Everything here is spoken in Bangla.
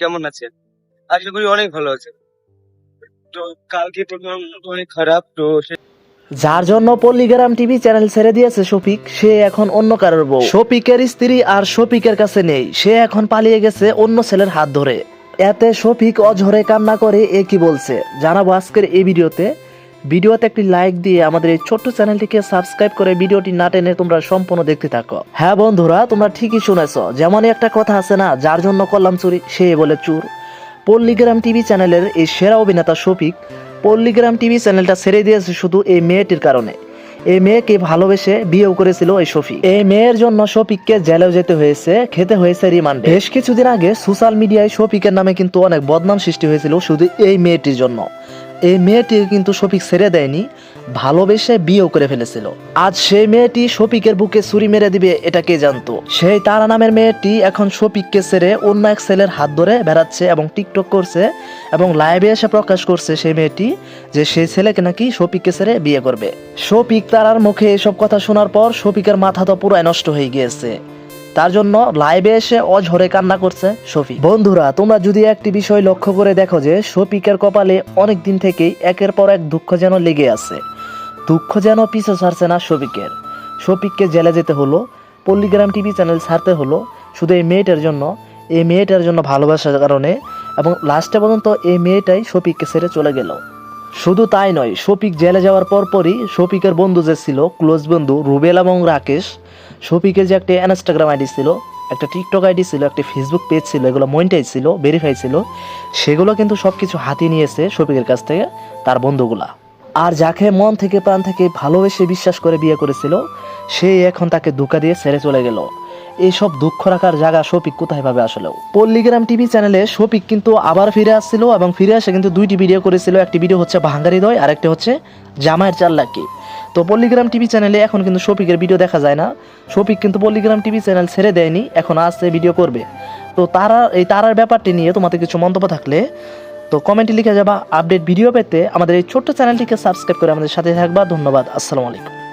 কেমন আছেন? আশা করি অনেক ভালো আছেন। তো কালকে প্রোগ্রাম অনেক খারাপ, তো যার জন্য পল্লীগ্রাম টিভি চ্যানেল ছেড়ে দিয়েছে শফিক, সে এখন অন্য কারোর বউ। শফিকের স্ত্রী আর শফিকের কাছে নেই, সে এখন পালিয়ে গেছে অন্য ছেলের হাত ধরে। এতে শফিক অঝরে কান্না করে এ কি বলছে জানাবো আজকের এই ভিডিওতে একটি লাইক দিয়ে আমাদের এই ছোট্ট চ্যানেলটিকে সাবস্ক্রাইব করে ভিডিওটি না টেনে তোমরা সম্পূর্ণ দেখতে থাকো। হ্যাঁ বন্ধুরা, তোমরা ঠিকই শুনেছো, যেমনই একটা কথা আছে না, যার জন্য করলাম চুরি সে বলে চুর। পল্লীগ্রাম টিভি চ্যানেলের এই সেরা অভিনেতা শফিক পল্লীগ্রাম টিভি চ্যানেলটা ছেড়ে দিয়েছে শুধু এই মেয়েটির কারণে। এই মেয়েকে ভালোবেসে বিয়েও করেছিল এই শফিক। এই মেয়ের জন্য শফিককে জেলেও যেতে হয়েছে, খেতে হয়েছে রিমান্ডে। বেশ কিছুদিন আগে সোশ্যাল মিডিয়ায় শফিকের নামে কিন্তু অনেক বদনাম সৃষ্টি হয়েছিল শুধু এই মেয়েটির জন্য। এই মেয়েটি কিন্তু শফিক ছেড়ে দেয়নি, ভালোবেসে বিয়েও করে ফেলেছিল। আজ সেই মেয়েটি শফিকের বুকে ছুরি মেরে দিবে এটা কে জানতো। সেই তারা নামের মেয়েটি এখন শফিককে ছেড়ে অন্য এক ছেলের হাত ধরে বেড়াচ্ছে এবং টিকটক করছে এবং লাইভে এসে প্রকাশ করছে সেই মেয়েটি যে সেই ছেলেকে নাকি শফিককে ছেড়ে বিয়ে করবে। শফিক তারার মুখে এসব কথা শোনার পর শফিকের মাথা তো পুরো নষ্ট হয়ে গিয়েছে। তার জন্য লাইভে এসে অঝরে কান্না করছে শফিক। বন্ধুরা, তোমরা যদি একটি বিষয় লক্ষ্য করে দেখো যে শফিকের কপালে অনেক দিন থেকেই একের পর এক দুঃখ যেন লেগে আছে। দুঃখ যেন পিছু ছাড়ছে না শফিকের। শফিককে জেলে যেতে হলো, পল্লীগ্রাম টিভি চ্যানেল ছাড়তে হলো শুধু এই মেয়েটার জন্য ভালোবাসার কারণে, এবং লাস্টে পর্যন্ত এই মেয়েটাই শফিককে ছেড়ে চলে গেল। শুধু তাই নয়, শফিক জেলে যাওয়ার পরপরই শফিকের বন্ধু যে ছিল, ক্লোজ বন্ধু রুবেল এবং রাকেশ, শফিকের যে একটা ইনস্টাগ্রাম আইডি ছিল, একটা টিকটক আইডি ছিল, একটা ফেসবুক পেজ ছিল, এগুলো মনিটাইজ ছিল, ভেরিফাই ছিল, সেগুলো কিন্তু সব কিছু হাতিয়ে নিয়েছে শফিকের কাছ থেকে তার বন্ধুগুলা। আর যাকে মন থেকে প্রাণ থেকে ভালোবেসে বিশ্বাস করে বিয়ে করেছিল, সে এখন তাকে ধোঁকা দিয়ে ছেড়ে চলে গেল। এইসব দুঃখ রাখার জায়গা শফিক কোথায় পাবে আসলেও? পল্লীগ্রাম টিভি চ্যানেলে শফিক কিন্তু আবার ফিরে আসছিল এবং ফিরে এসে কিন্তু দুইটি ভিডিও করেছিল। একটি ভিডিও হচ্ছে ভাঙ্গারি দয় আর একটা হচ্ছে জামাইয়ের চাল্লাকি। তো পল্লীগ্রাম টিভি চ্যানেলে এখন কিন্তু শফিকের ভিডিও দেখা যায় না। শফিক কিন্তু পল্লীগ্রাম টিভি চ্যানেল ছেড়ে দেয়নি, এখন আসছে ভিডিও করবে। তো তারার ব্যাপারটি নিয়ে তোমাদের কিছু মন্তব্য থাকলে তো কমেন্টে লিখে যাবা। আপডেট ভিডিও পেতে আমাদের এই ছোট্ট চ্যানেলটিকে সাবস্ক্রাইব করে আমাদের সাথে থাকবা। ধন্যবাদ, আসসালামু আলাইকুম।